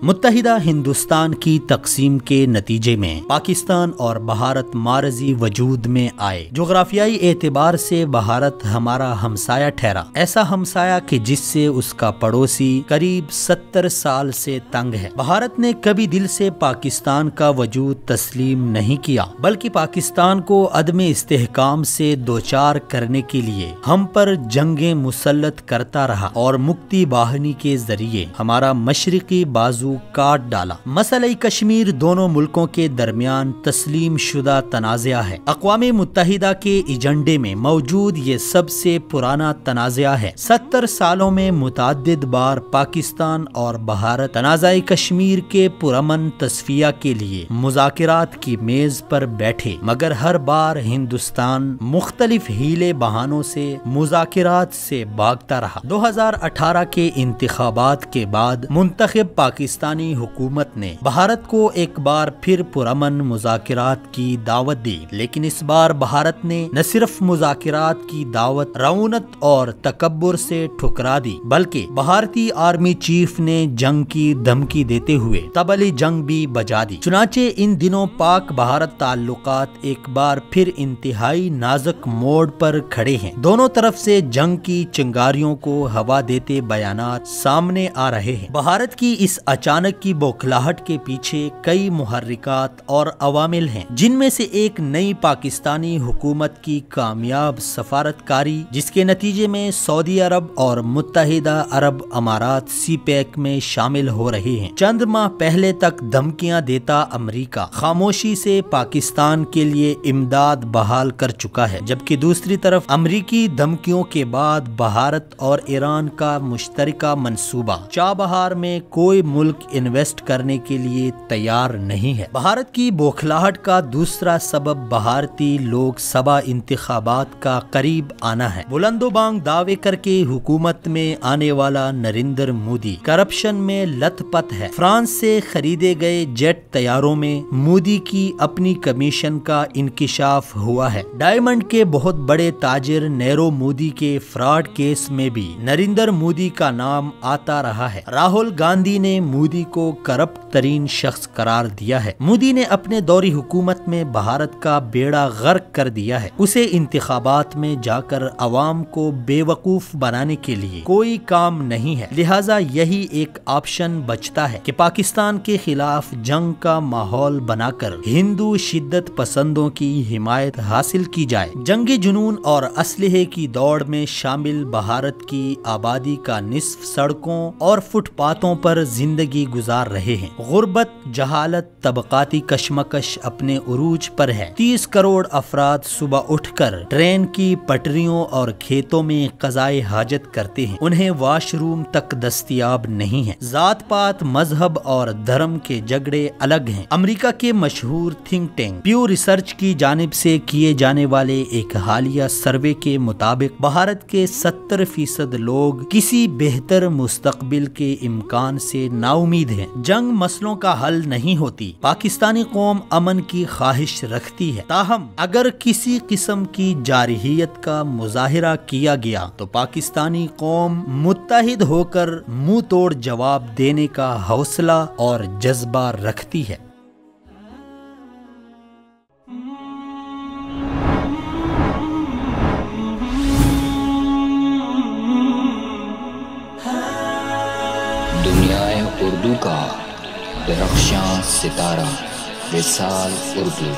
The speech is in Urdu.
متحدہ ہندوستان کی تقسیم کے نتیجے میں پاکستان اور بھارت معرضی وجود میں آئے۔ جغرافیائی اعتبار سے بھارت ہمارا ہمسایہ ٹھہرا، ایسا ہمسایہ کہ جس سے اس کا پڑوسی قریب 70 سال سے تنگ ہے۔ بھارت نے کبھی دل سے پاکستان کا وجود تسلیم نہیں کیا، بلکہ پاکستان کو عدم استحکام سے دوچار کرنے کے لیے ہم پر جنگیں مسلط کرتا رہا اور مکتی باہنی کے ذریعے ہمارا مشرقی بازو کاٹ ڈالا۔ مسئلہ کشمیر دونوں ملکوں کے درمیان تسلیم شدہ تنازعہ ہے۔ اقوام متحدہ کے ایجنڈے میں موجود یہ سب سے پرانا تنازعہ ہے۔ 70 سالوں میں متعدد بار پاکستان اور بھارت تنازع کشمیر کے پرامن تصفیہ کے لیے مذاکرات کی میز پر بیٹھے، مگر ہر بار ہندوستان مختلف ہیلے بہانوں سے مذاکرات سے بھاگتا رہا۔ 2018 کے انتخابات کے بعد منتخب پاکستانی حکومت نے بھارت کو ایک بار پھر پرامن مذاکرات کی دعوت دی، لیکن اس بار بھارت نے نہ صرف مذاکرات کی دعوت رعونت اور تکبر سے ٹھکرا دی، بلکہ بھارتی آرمی چیف نے جنگ کی دھمکی دیتے ہوئے طبل جنگ بھی بجا دی۔ چنانچہ ان دنوں پاک بھارت تعلقات ایک بار پھر انتہائی نازک موڑ پر کھڑے ہیں۔ دونوں طرف سے جنگ کی چنگاریوں کو ہوا دیتے بیانات سامنے آ رہے ہیں۔ بھارت کی اس اچانک کی بوکھلاہٹ کے پیچھے کئی محرکات اور عوامل ہیں، جن میں سے ایک نئی پاکستانی حکومت کی کامیاب سفارتکاری، جس کے نتیجے میں سعودی عرب اور متحدہ عرب امارات سی پیک میں شامل ہو رہے ہیں۔ چند ماہ پہلے تک دھمکیاں دیتا امریکہ خاموشی سے پاکستان کے لیے امداد بحال کر چکا ہے، جبکہ دوسری طرف امریکی دھمکیوں کے بعد بھارت اور ایران کا مشترکہ منصوبہ چابہار میں کوئی ملک انویسٹ کرنے کے لیے تیار نہیں ہے۔ بھارت کی بوکھلاہٹ کا دوسرا سبب بھارتی لوک سبھا انتخابات کا قریب آنا ہے۔ بلند و بانگ دعوے کر کے حکومت میں آنے والا نریندر مودی کرپشن میں لت پت ہے۔ فرانس سے خریدے گئے جیٹ طیاروں میں مودی کی اپنی کمیشن کا انکشاف ہوا ہے۔ ڈائمنڈ کے بہت بڑے تاجر نیرو مودی کے فراڈ کیس میں بھی نریندر مودی کا نام آتا رہا ہے۔ راہل گاندھی نے مودی کو کرپٹ ترین شخص قرار دیا ہے۔ مودی نے اپنے دوری حکومت میں بھارت کا بیڑا غرق کر دیا ہے۔ اسے انتخابات میں جا کر عوام کو بے وقوف بنانے کے لیے کوئی کام نہیں ہے، لہٰذا یہی ایک آپشن بچتا ہے کہ پاکستان کے خلاف جنگ کا ماحول بنا کر ہندو شدت پسندوں کی حمایت حاصل کی جائے۔ جنگی جنون اور اسلحے کی دوڑ میں شامل بھارت کی آبادی کا نصف سڑکوں اور فٹ پاتھوں پر زندگی گزار رہے ہیں۔ غربت، جہالت، طبقاتی کشمکش اپنے عروج پر ہے۔ 30 کروڑ افراد صبح اٹھ کر ٹرین کی پٹریوں اور کھیتوں میں قضائے حاجت کرتے ہیں، انہیں واش روم تک دستیاب نہیں ہے۔ ذات پات، مذہب اور دھرم کے جھگڑے الگ ہیں۔ امریکہ کے مشہور تھنک ٹینک پیو ریسرچ کی جانب سے کیے جانے والے ایک حالیہ سروے کے مطابق بھارت کے 70% لوگ کسی بہتر مستقبل کے امکان سے نا امید ہیں۔ جنگ مسئلوں کا حل نہیں ہوتی۔ پاکستانی قوم امن کی خواہش رکھتی ہے، تاہم اگر کسی قسم کی جارحیت کا مظاہرہ کیا گیا تو پاکستانی قوم متحد ہو کر منہ توڑ جواب دینے کا حوصلہ اور جذبہ رکھتی ہے۔ دنیائے اردو کا درخشاں ستارہ وصال اردو۔